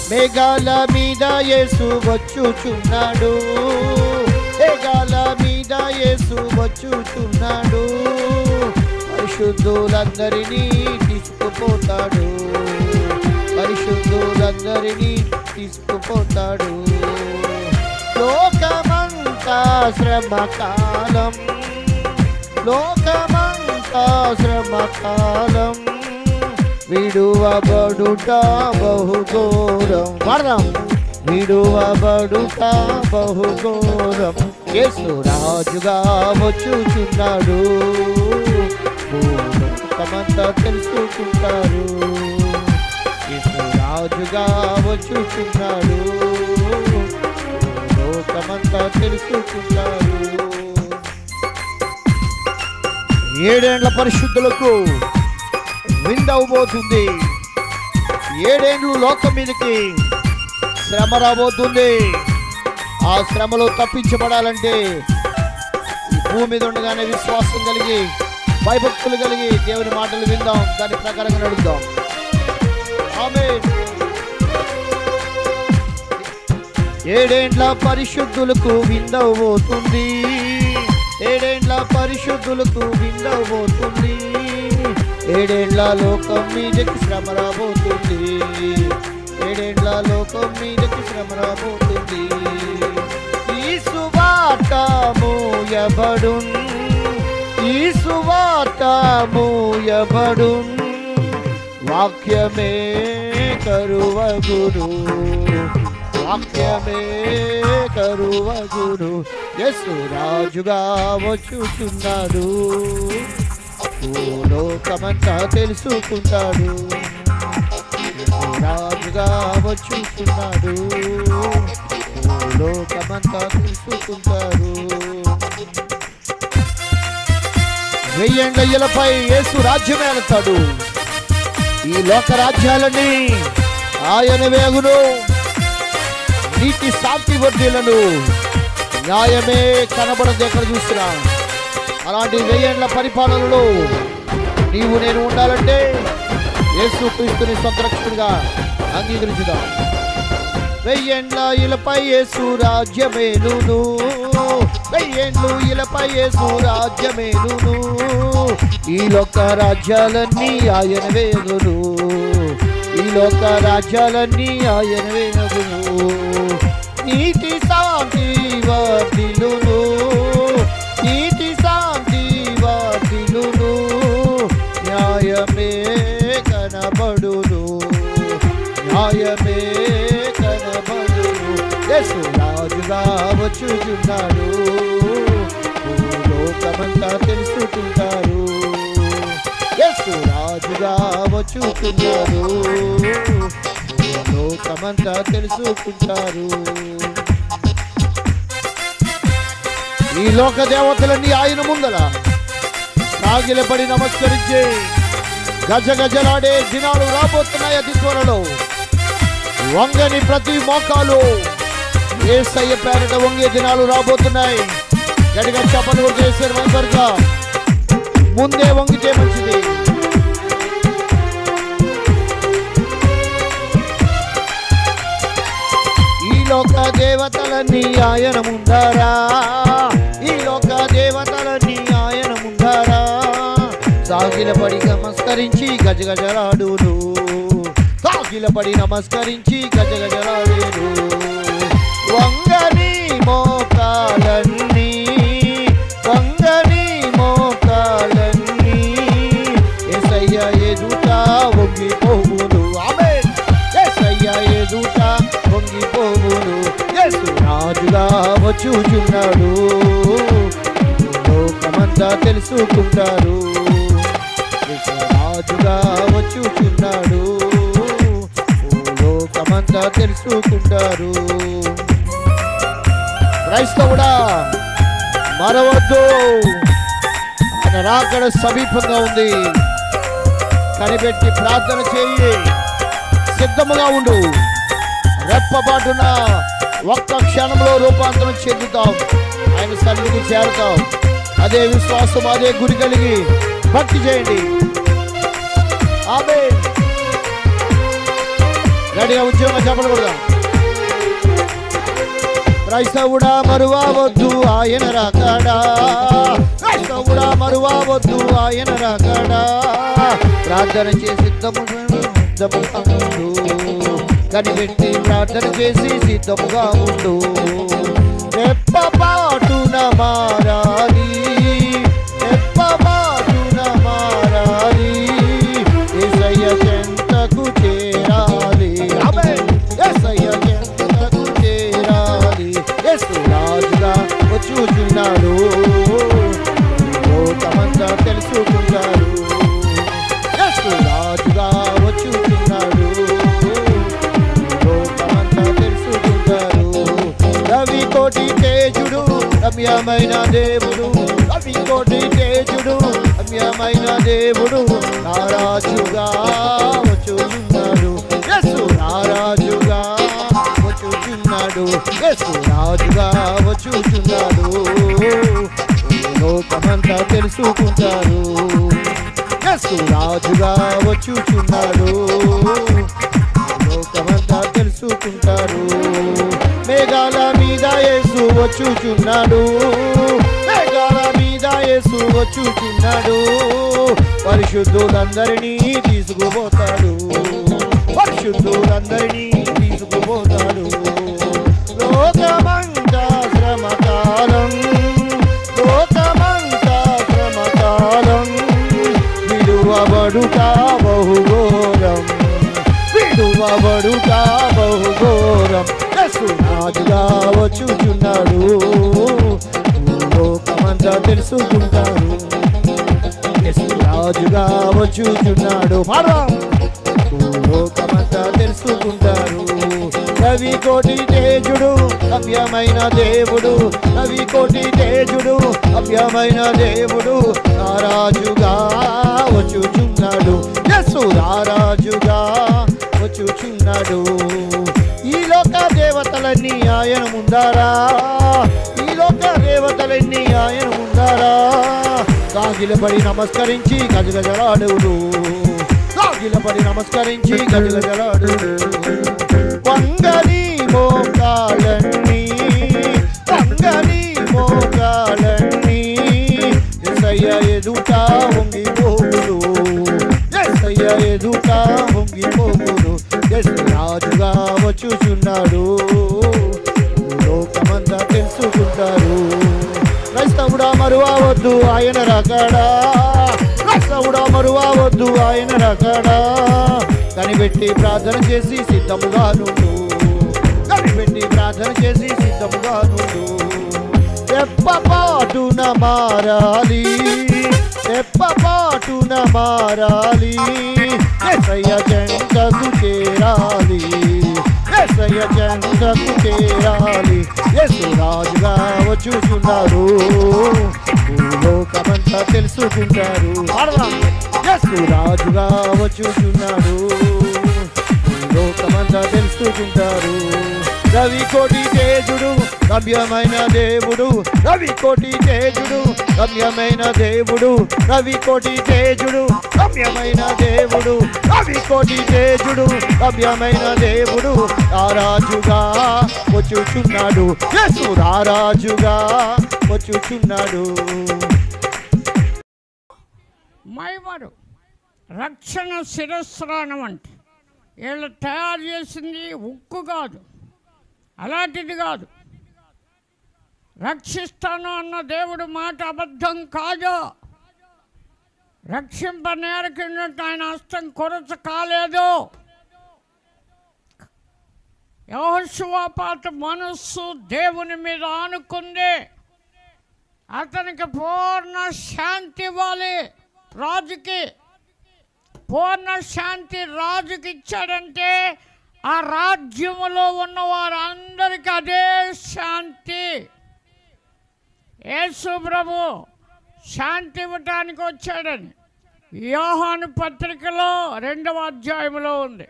మేఘాల మీద యేసు వచ్చుచున్నాడు, మేఘాల మీద యేసు వచ్చుచున్నాడు. పరిశుద్ధులందరినీ తీసుకుపోతాడు, పరిశుద్ధులందరినీ తీసుకుపోతాడు. లోకమంతా శ్రమకాలం, లోకమంతా శ్రమకాలం, విడువబడుట బహుఘోరం. వాడదాం. విడువబడుట బహుఘోరం. యేసు రాజుగా వచ్చుచున్నాడు, లోకమంతా తెలుసుకుంటారు. యేసు రాజుగా వచ్చుచున్నాడు, లోకమంతా తెలుసుకుంటారు. 7 ఏండ్ల పరిశుద్ధులకు విందవబోతుంది. 7 ఏండ్లు లోకం మీదకి శ్రమ రాబోతుంది. ఆ శ్రమలో తప్పించబడాలంటే ఈ భూమి మీద ఉండగానే విశ్వాసం కలిగి, భయభక్తులు కలిగి దేవుని మాటలు విందాం, దాని ప్రకారంగా నడుద్దాం. ఆమేన్. 7 ఏండ్ల పరిశుద్ధులకు విందవబోతుంది, 7 ఏండ్ల పరిశుద్ధులకు విందవబోతుంది. 7 ఏండ్ల లోకం మీదకి శ్రమ రాబోతుంది, 7 ఏండ్ల లోకం మీదకి శ్రమ రాబోతుంది. ఈ సువార్త మూయబడున్, ఈ సువార్త మూయబడున్, వాక్యమే కరువగును, వాక్యమే కరువగును. యేసు రాజుగా వచ్చుచున్నాడు, లోకమంతా తెలుసుకుంటాడు. యేసు రాజుగా వచ్చుచున్నాడు, లోకమంతా తెలుసుకుంటారు. 1000 ఏండ్ల ఇలపై యేసు రాజ్యమే వెళ్తాడు. ఈ లోక రాజ్యాలన్నీ ఆయన వేగును. నీతి శాంతి వర్ధిల్లును, న్యాయమే కనబడదు ఎక్కడ చూసినా. అలాంటి 1000 ఏండ్ల పరిపాలనలో నీవు నేను ఉండాలంటే యేసు క్రీస్తుని సొంత రక్షకుడిగా అంగీకరించుదాం. 1000 ఏండ్ల ఇలపై యేసు రాజ్యమేలును, 1000 ఏండ్లు ఇలపై యేసు రాజ్యమేలును. ఈ లోక రాజ్యాలన్నీ ఆయన వేగును, ఈ లోక రాజ్యాలన్నీ ఆయన వేగును. నీతి శాంతి వర్ధిల్లును, నీతి శాంతి వర్ధిల్లును, న్యాయమే కనబడును, న్యాయమే కనబడును. యేసు రాజుగా వచ్చుచున్నాడు, లోకమంతా తెలుసుకుంటారు. యేసు రాజుగా వచ్చుచున్నాడు, లోకమంతా తెలుసుకుంటారు. ఈ లోక దేవతలన్నీ ఆయన ముందర సాగిలపడి నమస్కరించే గజగజలాడే దినాలు రాబోతున్నాయి అతి త్వరలో. వంగని ప్రతి మోకాలు యేసయ్య పేరిట వంగే దినాలు రాబోతున్నాయి. గడిగా చపలు చేశారు అందరుగా, ముందే వంగితే మంచిది. ఈ లోక దేవతలన్నీ ఆయన ముందారా, ఈ లోక దేవతలన్నీ ఆయన ముందారా సాగిలపడి నమస్కరించి గజగజలాడును, సాగిలపడి నమస్కరించి గజగజలాడును. వంగని మోకాలన్నీ, వంగని మోకాలన్నీ యేసయ్య ఎదుట వంగిపోవును. ఆమేన్. యేసయ్య ఎదుట వంగిపోవును. యేసు రాజుగా వచ్చుచున్నాడు, లోకమంతా తెలుసుకుంటారు. యేసు రాజుగా వచ్చుచున్నాడు, లోకమంతా తెలుసుకుంటారు. క్రైస్తవుడా మరవద్దు, ఆయన రాకడ సమీపంగా ఉంది. కనిపెట్టి ప్రార్థన చేయి, సిద్ధముగా ఉండు. రెప్పపాటున ఒక్క క్షణంలో రూపాంతరం చెందుతాం, ఆయన సన్నిధికి చేరుతాం. అదే విశ్వాసం, అదే గురి కలిగి భక్తి చేయండి. ఆమేన్. గట్టిగా ఉద్యోగం చెప్పకూడదు. క్రైస్తవుడా మరువవద్దు ఆయన రాకడా, క్రైస్తవుడా మరువవద్దు ఆయన రాకడా. ప్రార్థన చేసి సిద్ధముగా ఉండు, కనిపెట్టి ప్రార్థన చేసి సిద్ధముగా ఉండు. రెప్పపాటున మారాలి, రెప్పపాటున మారాలి, యేసయ్య చెంతకు చేరాలి, యేసయ్య చెంతకు చేరాలి. యేసు రాజుగా వచ్చుచున్నాడు, లోకమంతా తెలుసుకుంటారు. యేసు రాజుగా వచ్చుచున్నాడు, లోకమంతా తెలుసుకుంటారు. రవి కోటి తేజుడు రమ్యమైన దేవుడు, రవి కోటి తేజుడు రమ్యమైన దేవుడు నారాజుగా వచ్చుచున్నాడు. యేసు నారాజుగా వచ్చుచున్నాడు, యేసు రాజుగా వచ్చుచున్నాడు, లోకమంతా తెలుసుకుంటారు. యేసు రాజుగా వచ్చుచున్నాడు, లోకమంతా తెలుసుకుంటారు. మేఘాల మీద యేసు వచ్చుచున్నాడు, మేఘాల మీద యేసు వచ్చుచున్నాడు. పరిశుద్ధులందరినీ తీసుకుపోతాడు, పరిశుద్ధులందరినీ తీసుకుపోతాడు. లోకమంతా శ్రమకాలం, లోకమంతా శ్రమకాలం, విడువబడుట బహుఘోరం, విడువబడుట బహుఘోరం. యేసు రాజుగా వచ్చుచున్నాడు, లోకమంతా తెలుసుకుంటారు. యేసు రాజుగా వచ్చుచున్నాడు, లోకమంతా తెలుసుకుంటారు. రవి కోటి తేజుడు రమ్యమైన దేవుడు, రవి కోటి తేజుడు రమ్యమైన దేవుడు నారాజుగా వచ్చుచున్నాడు. యేసు రారాజుగా వచ్చుచున్నాడు. ఈ లోక దేవతలన్నీ ఆయన ముందారా, ఈ లోక దేవతలన్నీ ఆయన ముందారా. సాగిలపడి నమస్కరించి గజగజలాడుడు, సాగిలపడి నమస్కరించి గజగజలాడుడు. వంగని మోకాలన్నీ, వంగని మోకాలన్నీ, యేసయ్య ఎదుట వంగిపోవును, యేసయ్య ఎదుట వంగిపోవును. యేసు రాజుగా వచ్చుచున్నాడు, లోకమంతా తెలుసుకుంటారు. క్రైస్తవుడా మరువవద్దు ఆయన రాకడా, క్రైస్తవుడా మరువవద్దు ఆయన రాకడా. కనిపెట్టి ప్రార్థన చేసి సిద్ధముగా నుండు, కనిపెట్టి ప్రార్థన చేసి సిద్ధముగా నుండు. రెప్పపాటున మారాలి, రెప్పపాటున మారాలి, యేసయ్య చెంతకు చేరాలి, యేసయ్య చెంతకు చేరాలి. యేసు రాజుగా వచ్చుచున్నాడు, లోకమంతా తెలుసుకుంటారు. యేసు రాజుగా వచ్చుచున్నాడు, లోకమంతా తెలుసుకుంటారు. రవి కోటి తేజుడు రమ్యమైన దేవుడు, రవి కోటి తేజుడు రమ్యమైన దేవుడు, రవి కోటి తేజుడు రమ్యమైన దేవుడు, రవి కోటి తేజుడు రమ్యమైన దేవుడు రారాజుగా వచ్చుచున్నాడు. యేసు రారాజుగా వచ్చుచున్నాడు. మైమరు రక్షణ శిరస్రాణం అంటే వీళ్ళు తయారు చేసింది ఉక్కు కాదు, అలాంటిది కాదు. రక్షిస్తాను అన్న దేవుడు మాట అబద్ధం కాదు. రక్షింపనేరకినట్టు ఆయన హస్తం కొరచ కాలేదు. యెహోషువపాత మనస్సు దేవుని మీద ఆనుకుంది. అతనికి పూర్ణ శాంతి ఇవ్వాలి. రాజుకి పూర్ణ శాంతి రాజుకి ఇచ్చాడంటే ఆ రాజ్యములో ఉన్న వారందరికీ అదే శాంతి. యేసు ప్రభు శాంతి ఇవ్వటానికి వచ్చాడని యోహాను పత్రికలో 2వ అధ్యాయంలో ఉంది.